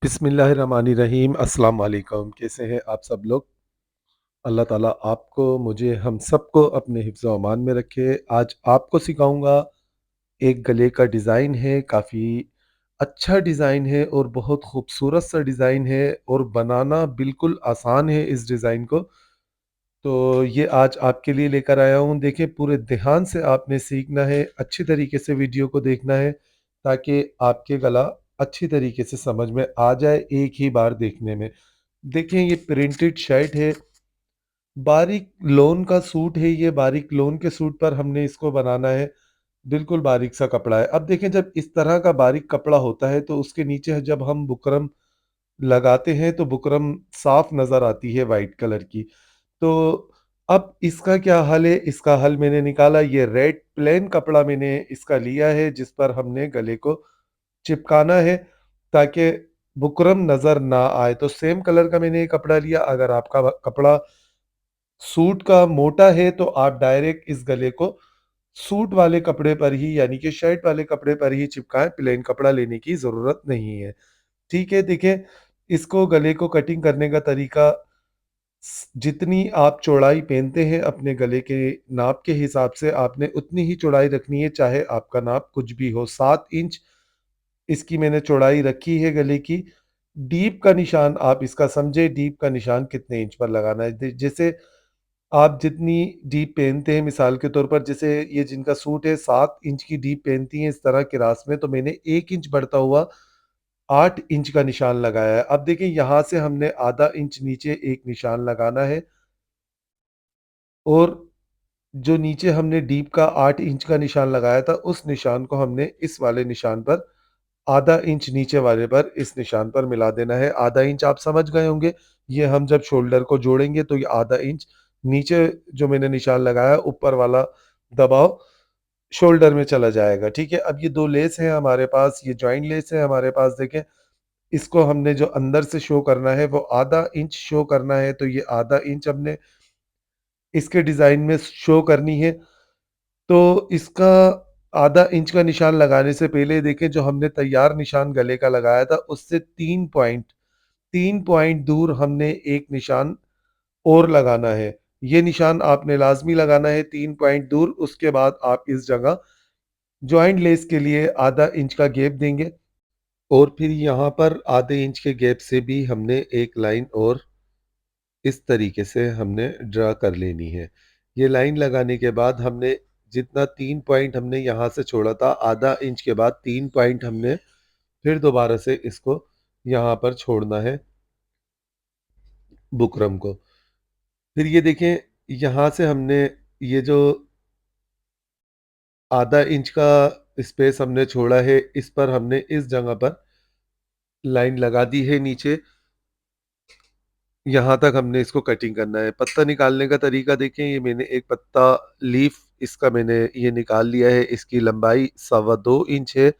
बिस्मिल्लाहिर्रहमानिर्रहीम अस्सलाम वालेकुम। कैसे हैं आप सब लोग? अल्लाह ताला आपको, मुझे, हम सबको अपने हिफ्ज़ व अमान में रखे। आज आपको सिखाऊँगा, एक गले का डिज़ाइन है, काफ़ी अच्छा डिज़ाइन है और बहुत खूबसूरत सा डिज़ाइन है और बनाना बिल्कुल आसान है इस डिज़ाइन को। तो ये आज आपके लिए लेकर आया हूँ। देखिए, पूरे ध्यान से आपने सीखना है, अच्छी तरीके से वीडियो को देखना है, ताकि आपके गला अच्छी तरीके से समझ में आ जाए एक ही बार देखने में। देखें, ये प्रिंटेड शर्ट है, बारीक लोन का सूट है ये, बारीक लोन के सूट पर हमने इसको बनाना है, बिल्कुल बारीक सा कपड़ा है। अब देखें, जब इस तरह का बारीक कपड़ा होता है तो उसके नीचे जब हम बुकरम लगाते हैं तो बुकरम साफ नज़र आती है वाइट कलर की। तो अब इसका क्या हल है? इसका हल मैंने निकाला, ये रेड प्लेन कपड़ा मैंने इसका लिया है जिस पर हमने गले को चिपकाना है, ताकि बुकरम नज़र ना आए। तो सेम कलर का मैंने ये कपड़ा लिया। अगर आपका कपड़ा सूट का मोटा है तो आप डायरेक्ट इस गले को सूट वाले कपड़े पर ही, यानी कि शर्ट वाले कपड़े पर ही चिपकाएँ, प्लेन कपड़ा लेने की ज़रूरत नहीं है। ठीक है, देखिए, इसको गले को कटिंग करने का तरीका, जितनी आप चौड़ाई पहनते हैं अपने गले के नाप के हिसाब से आपने उतनी ही चौड़ाई रखनी है, चाहे आपका नाप कुछ भी हो। 7 इंच इसकी मैंने चौड़ाई रखी है गले की। डीप का निशान आप इसका समझे, डीप का निशान कितने इंच पर लगाना है। जैसे आप जितनी डीप पहनते हैं, मिसाल के तौर पर जैसे ये जिनका सूट है 7 इंच की डीप पहनती हैं इस तरह क्रास में, तो मैंने 1 इंच बढ़ता हुआ 8 इंच का निशान लगाया है। अब देखिए, यहाँ से हमने आधा इंच नीचे एक निशान लगाना है और जो नीचे हमने डीप का 8 इंच का निशान लगाया था, उस निशान को हमने इस वाले निशान पर, आधा इंच नीचे वाले पर, इस निशान पर मिला देना है। आधा इंच आप समझ गए होंगे, ये हम जब शोल्डर को जोड़ेंगे तो ये आधा इंच नीचे जो मैंने निशान लगाया, ऊपर वाला दबाव शोल्डर में चला जाएगा। ठीक है, अब ये 2 लेस हैं हमारे पास, ये जॉइंट लेस है हमारे पास। देखें, इसको हमने जो अंदर से शो करना है वो आधा इंच शो करना है, तो ये आधा इंच हमने इसके डिज़ाइन में शो करनी है। तो इसका आधा इंच का निशान लगाने से पहले देखें, जो हमने तैयार निशान गले का लगाया था उससे 3 पॉइंट दूर हमने एक निशान और लगाना है। ये निशान आपने लाज़मी लगाना है 3 पॉइंट दूर। उसके बाद आप इस जगह जॉइंट लेस के लिए आधा इंच का गैप देंगे और फिर यहाँ पर आधे इंच के गैप से भी हमने एक लाइन और इस तरीके से हमने ड्रा कर लेनी है। ये लाइन लगाने के बाद हमने जितना 3 पॉइंट हमने यहाँ से छोड़ा था, आधा इंच के बाद 3 पॉइंट हमने फिर दोबारा से इसको यहाँ पर छोड़ना है, बुकरम को। फिर ये देखें, यहाँ से हमने ये जो आधा इंच का स्पेस हमने छोड़ा है, इस पर हमने इस जगह पर लाइन लगा दी है नीचे। यहाँ तक हमने इसको कटिंग करना है। पत्ता निकालने का तरीका देखें, ये मैंने एक पत्ता लीफ इसका मैंने ये निकाल लिया है। इसकी लंबाई 2.25 इंच है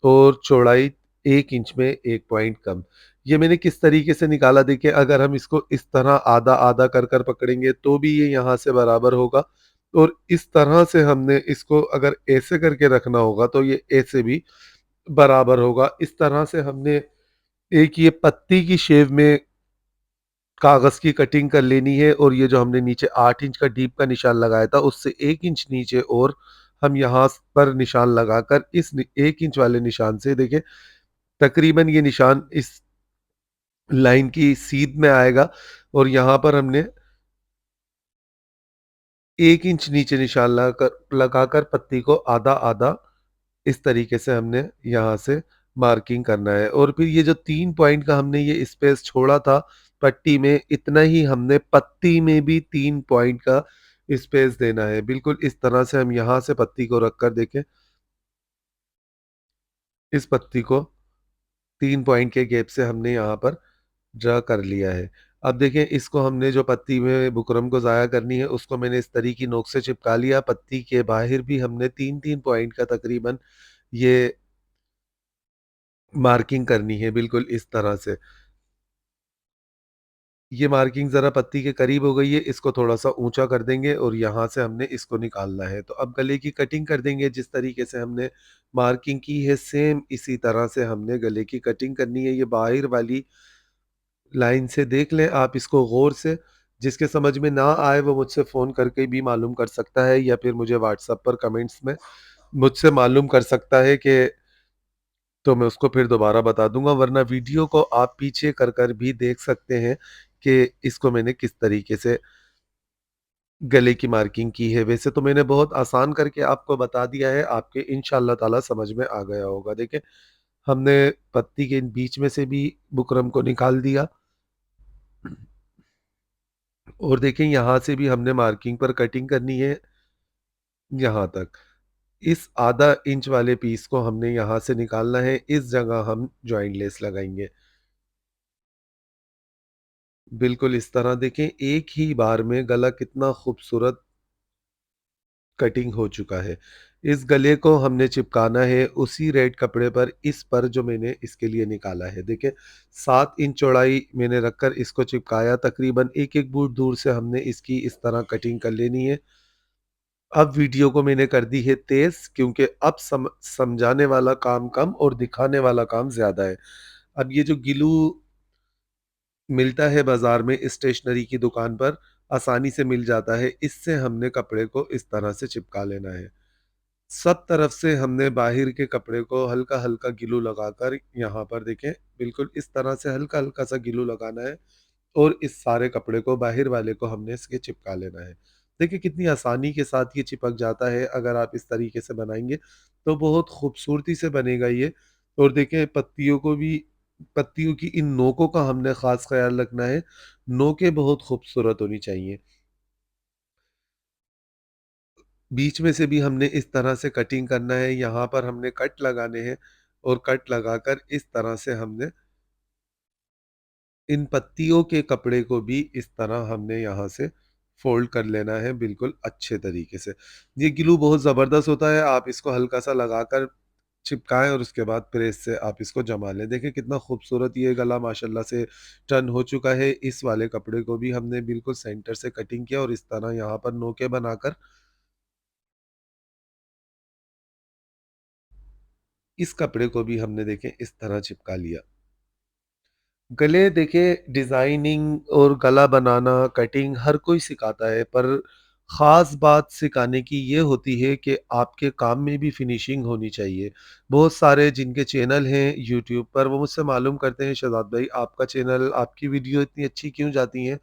और चौड़ाई 1 इंच में 1 पॉइंट कम। ये मैंने किस तरीके से निकाला, देखिए, अगर हम इसको इस तरह आधा-आधा कर कर पकड़ेंगे तो भी ये यहाँ से बराबर होगा, और इस तरह से हमने इसको अगर ऐसे करके रखना होगा तो ये ऐसे भी बराबर होगा। इस तरह से हमने एक ये पत्ती की शेप में कागज़ की कटिंग कर लेनी है, और ये जो हमने नीचे 8 इंच का डीप का निशान लगाया था उससे 1 इंच नीचे और हम यहाँ पर निशान लगाकर इस 1 इंच वाले निशान से देखिए, तकरीबन ये निशान इस लाइन की सीध में आएगा, और यहाँ पर हमने 1 इंच नीचे निशान लगाकर पत्ती को आधा-आधा इस तरीके से हमने यहाँ से मार्किंग करना है। और फिर ये जो 3 पॉइंट का हमने ये स्पेस छोड़ा था पट्टी में, इतना ही हमने पत्ती में भी 3 पॉइंट का स्पेस देना है। बिल्कुल इस तरह से हम यहाँ से पत्ती को रख कर देखें, इस पत्ती को 3 पॉइंट के गैप से हमने यहाँ पर ड्रा कर लिया है। अब देखें, इसको हमने जो पत्ती में बुकरम को ज़ाया करनी है उसको मैंने इस तरी की नोक से चिपका लिया। पत्ती के बाहर भी हमने 3-3 पॉइंट का तकरीबन ये मार्किंग करनी है, बिल्कुल इस तरह से। ये मार्किंग ज़रा पत्ती के करीब हो गई है, इसको थोड़ा-सा ऊँचा कर देंगे और यहाँ से हमने इसको निकालना है। तो अब गले की कटिंग कर देंगे, जिस तरीके से हमने मार्किंग की है सेम इसी तरह से हमने गले की कटिंग करनी है। ये बाहिर वाली लाइन से देख लें आप इसको गौर से, जिसके समझ में ना आए वो मुझसे फ़ोन करके भी मालूम कर सकता है या फिर मुझे व्हाट्सएप पर कमेंट्स में मुझसे मालूम कर सकता है कि तो मैं उसको फिर दोबारा बता दूँगा, वरना वीडियो को आप पीछे कर भी देख सकते हैं कि इसको मैंने किस तरीके से गले की मार्किंग की है। वैसे तो मैंने बहुत आसान करके आपको बता दिया है, आपके इंशाअल्लाह ताला समझ में आ गया होगा। देखिए, हमने पत्ती के बीच में से भी बुकरम को निकाल दिया और देखें यहाँ से भी हमने मार्किंग पर कटिंग करनी है यहाँ तक। इस आधा इंच वाले पीस को हमने यहाँ से निकालना है, इस जगह हम जॉइंट लेस लगाएँगे। बिल्कुल इस तरह देखें, एक ही बार में गला कितना खूबसूरत कटिंग हो चुका है। इस गले को हमने चिपकाना है उसी रेड कपड़े पर, इस पर जो मैंने इसके लिए निकाला है। देखिए 7 इंच चौड़ाई मैंने रखकर इसको चिपकाया, तकरीबन 1-1 फुट दूर से हमने इसकी इस तरह कटिंग कर लेनी है। अब वीडियो को मैंने कर दी है तेज़, क्योंकि अब समझाने वाला काम कम और दिखाने वाला काम ज़्यादा है। अब ये जो ग्लू मिलता है बाज़ार में स्टेशनरी की दुकान पर, आसानी से मिल जाता है, इससे हमने कपड़े को इस तरह से चिपका लेना है। सब तरफ से हमने बाहिर के कपड़े को हल्का-हल्का ग्लू लगाकर यहाँ पर देखें, बिल्कुल इस तरह से हल्का-हल्का सा ग्लू लगाना है और इस सारे कपड़े को बाहिर वाले को हमने इसके चिपका लेना है। देखिए कितनी आसानी के साथ ये चिपक जाता है, अगर आप इस तरीके से बनाएँगे तो बहुत खूबसूरती से बनेगा ये। और देखें पत्तियों को भी, पत्तियों की इन नोकों का हमने ख़ास ख़्याल रखना है, नोकें बहुत खूबसूरत होनी चाहिए। बीच में से भी हमने इस तरह से कटिंग करना है, यहाँ पर हमने कट लगाने हैं और कट लगाकर इस तरह से हमने इन पत्तियों के कपड़े को भी इस तरह हमने यहाँ से फ़ोल्ड कर लेना है बिल्कुल अच्छे तरीके से। ये ग्लू बहुत ज़बरदस्त होता है, आप इसको हल्का-सा लगाकर चिपकाएँ और उसके बाद प्रेस से आप इसको जमा लें। देखिए कितना खूबसूरत ये गला माशाल्लाह से टर्न हो चुका है। इस वाले कपड़े को भी हमने बिल्कुल सेंटर से कटिंग किया और इस तरह यहाँ पर नोकें बनाकर इस कपड़े को भी हमने देखें इस तरह चिपका लिया। गले देखिए डिज़ाइनिंग और गला बनाना, कटिंग हर कोई सिखाता है, पर ख़ास बात सिखाने की ये होती है कि आपके काम में भी फिनिशिंग होनी चाहिए। बहुत सारे जिनके चैनल हैं यूट्यूब पर वो मुझसे मालूम करते हैं, शहज़ाद भाई आपका चैनल, आपकी वीडियो इतनी अच्छी क्यों जाती हैं?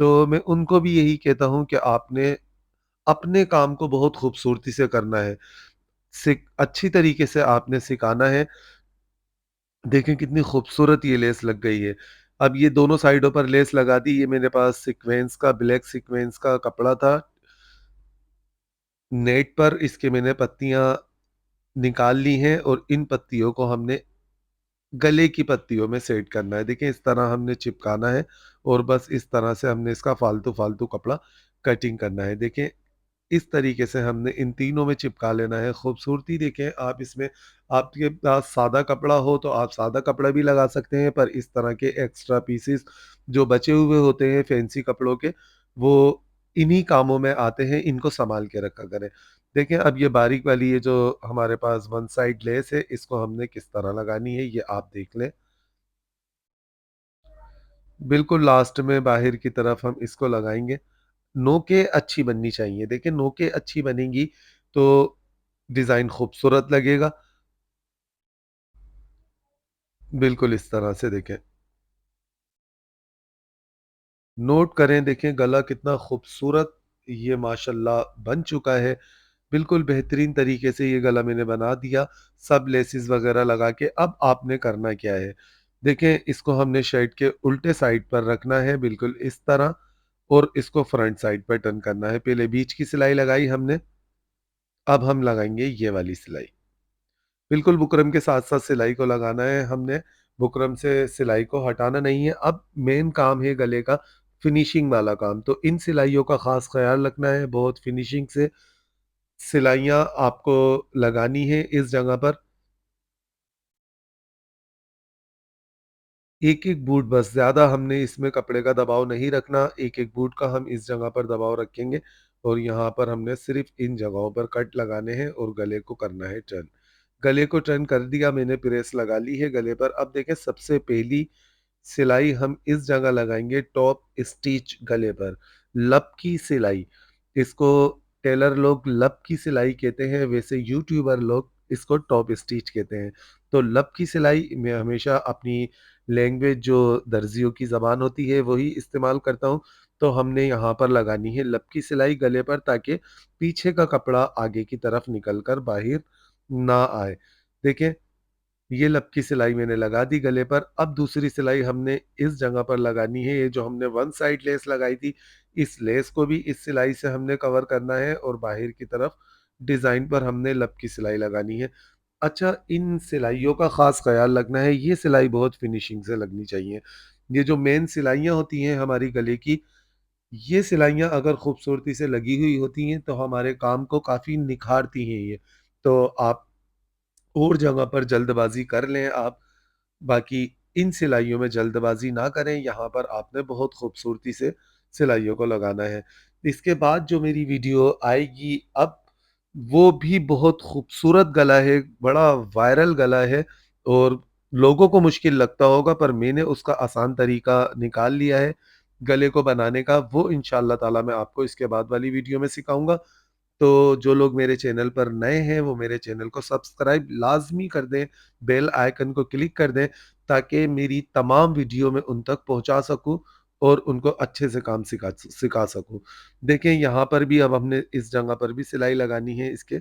तो मैं उनको भी यही कहता हूँ कि आपने अपने काम को बहुत खूबसूरती से करना है। अच्छी तरीके से आपने सिखाना है। देखें कितनी खूबसूरत ये लेस लग गई है। अब ये दोनों साइडों पर लेस लगा दी, ये मेरे पास सीक्वेंस का, ब्लैक सीक्वेंस का कपड़ा था। नेट पर इसके मैंने पत्तियाँ निकाल ली हैं और इन पत्तियों को हमने गले की पत्तियों में सेट करना है। देखिए इस तरह हमने चिपकाना है और बस इस तरह से हमने इसका फालतू-फालतू कपड़ा कटिंग करना है। देखें इस तरीके से हमने इन तीनों में चिपका लेना है। खूबसूरती देखें आप इसमें, आपके पास सादा कपड़ा हो तो आप सादा कपड़ा भी लगा सकते हैं, पर इस तरह के एक्स्ट्रा पीसेस जो बचे हुए होते हैं फैंसी कपड़ों के, वो इन्हीं कामों में आते हैं, इनको सँभाल के रखा करें। देखें अब ये बारीक वाली ये जो हमारे पास वन साइड लेस है, इसको हमने किस तरह लगानी है ये आप देख लें। बिल्कुल लास्ट में बाहर की तरफ हम इसको लगाएँगे। नोकें अच्छी बननी चाहिए। देखिए नोकें अच्छी बनेंगी तो डिज़ाइन खूबसूरत लगेगा। बिल्कुल इस तरह से देखें। नोट करें देखें गला कितना खूबसूरत ये माशाल्लाह बन चुका है। बिल्कुल बेहतरीन तरीके से ये गला मैंने बना दिया, सब लेसेस वग़ैरह लगा के। अब आपने करना क्या है? देखें इसको हमने शर्ट के उल्टे साइड पर रखना है बिल्कुल इस तरह और इसको फ्रंट साइड पर टर्न करना है। पहले बीच की सिलाई लगाई हमने, अब हम लगाएँगे ये वाली सिलाई। बिल्कुल बुकरम के साथ-साथ सिलाई को लगाना है हमने, बुकरम से सिलाई को हटाना नहीं है। अब मेन काम है गले का फिनिशिंग वाला काम, तो इन सिलाइयों का ख़ास ख़्याल रखना है, बहुत फिनिशिंग से सिलाइयाँ आपको लगानी है इस जगह पर। एक-एक बूट बस, ज़्यादा हमने इसमें कपड़े का दबाव नहीं रखना, एक-एक बूट का हम इस जगह पर दबाव रखेंगे और यहाँ पर हमने सिर्फ़ इन जगहों पर कट लगाने हैं और गले को करना है टर्न। गले को टर्न कर दिया मैंने, प्रेस लगा ली है गले पर। अब देखें, सबसे पहली सिलाई हम इस जगह लगाएँगे टॉप स्टिच गले पर, लब की सिलाई। इसको टेलर लोग लब की सिलाई कहते हैं, वैसे यूट्यूबर लोग इसको टॉप स्टिच कहते हैं। तो लब की सिलाई मैं हमेशा अपनी लैंग्वेज जो दर्जियों की ज़बान होती है वही इस्तेमाल करता हूँ। तो हमने यहाँ पर लगानी है लब की सिलाई गले पर, ताकि पीछे का कपड़ा आगे की तरफ निकल कर बाहर ना आए। देखें, ये लब की सिलाई मैंने लगा दी गले पर। अब दूसरी सिलाई हमने इस जगह पर लगानी है, ये जो हमने वन साइड लेस लगाई थी, इस लेस को भी इस सिलाई से हमने कवर करना है और बाहर की तरफ डिज़ाइन पर हमने लब की सिलाई लगानी है। अच्छा, इन सिलाइयों का ख़ास ख़्याल रखना है, ये सिलाई बहुत फिनिशिंग से लगनी चाहिए। ये जो मेन सिलाइयाँ होती हैं हमारी गले की, ये सिलाइयाँ अगर खूबसूरती से लगी हुई होती हैं, तो हमारे काम को काफ़ी निखारती हैं ये। तो आप और जगह पर जल्दबाज़ी कर लें आप, बाकी इन सिलाइयों में जल्दबाज़ी ना करें, यहाँ पर आपने बहुत खूबसूरती से सिलाइयों को लगाना है। इसके बाद जो मेरी वीडियो आएगी अब, वो भी बहुत खूबसूरत गला है, बड़ा वायरल गला है और लोगों को मुश्किल लगता होगा, पर मैंने उसका आसान तरीका निकाल लिया है गले को बनाने का, वो इंशाअल्लाह ताला मैं आपको इसके बाद वाली वीडियो में सिखाऊँगा। तो जो लोग मेरे चैनल पर नए हैं, वो मेरे चैनल को सब्सक्राइब लाज़मी कर दें, बेल आइकन को क्लिक कर दें, ताकि मेरी तमाम वीडियो मैं उन तक पहुँचा सकूँ और उनको अच्छे से काम सिखा सकूँ। देखें, यहाँ पर भी अब हमने इस जगह पर भी सिलाई लगानी है इसके।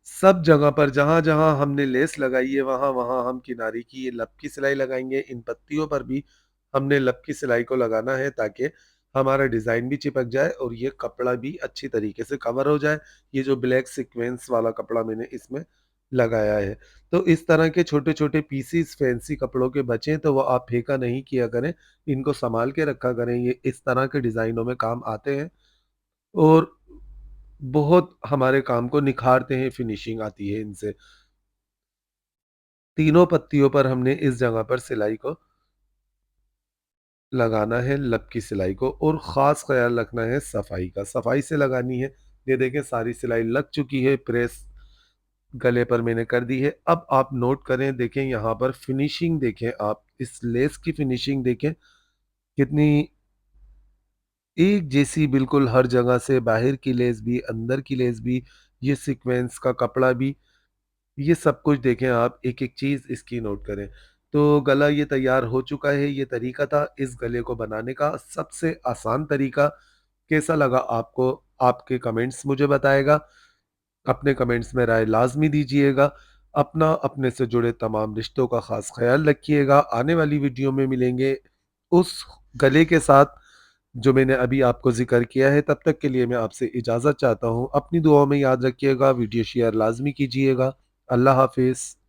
सब जगह पर जहाँ-जहाँ हमने लेस लगाई है, वहाँ-वहाँ हम किनारे की ये लब की सिलाई लगाएँगे। इन पत्तियों पर भी हमने लब की सिलाई को लगाना है, ताकि हमारा डिज़ाइन भी चिपक जाए और ये कपड़ा भी अच्छी तरीके से कवर हो जाए। ये जो ब्लैक सीक्वेंस वाला कपड़ा मैंने इसमें लगाया है। तो इस तरह के छोटे-छोटे पीसेस फैंसी कपड़ों के बचें तो वो आप फेंका नहीं किया करें, इनको सँभाल के रखा करें। ये इस तरह के डिज़ाइनों में काम आते हैं और बहुत हमारे काम को निखारते हैं, फिनिशिंग आती है इनसे। तीनों पत्तियों पर हमने इस जगह पर सिलाई को लगाना है, लब की सिलाई को, और ख़ास ख़्याल रखना है सफाई का, सफाई से लगानी है। ये देखें, सारी सिलाई लग चुकी है, प्रेस गले पर मैंने कर दी है। अब आप नोट करें, देखें यहाँ पर फिनिशिंग, देखें आप इस लेस की फिनिशिंग देखें, कितनी एक जैसी बिल्कुल हर जगह से, बाहर की लेस भी, अंदर की लेस भी, ये सीक्वेंस का कपड़ा भी, ये सब कुछ देखें आप, एक-एक चीज़ इसकी नोट करें। तो गला ये तैयार हो चुका है, ये तरीका था इस गले को बनाने का, सबसे आसान तरीका। कैसा लगा आपको? आपके कमेंट्स मुझे बताएगा। अपने कमेंट्स में राय लाज़मी दीजिएगा। अपना, अपने से जुड़े तमाम रिश्तों का ख़ास ख़्याल रखिएगा। आने वाली वीडियो में मिलेंगे उस गले के साथ जो मैंने अभी आपको ज़िक्र किया है। तब तक के लिए मैं आपसे इजाज़त चाहता हूँ। अपनी दुआओं में याद रखिएगा, वीडियो शेयर लाज़मी कीजिएगा। अल्लाह हाफ़िज़।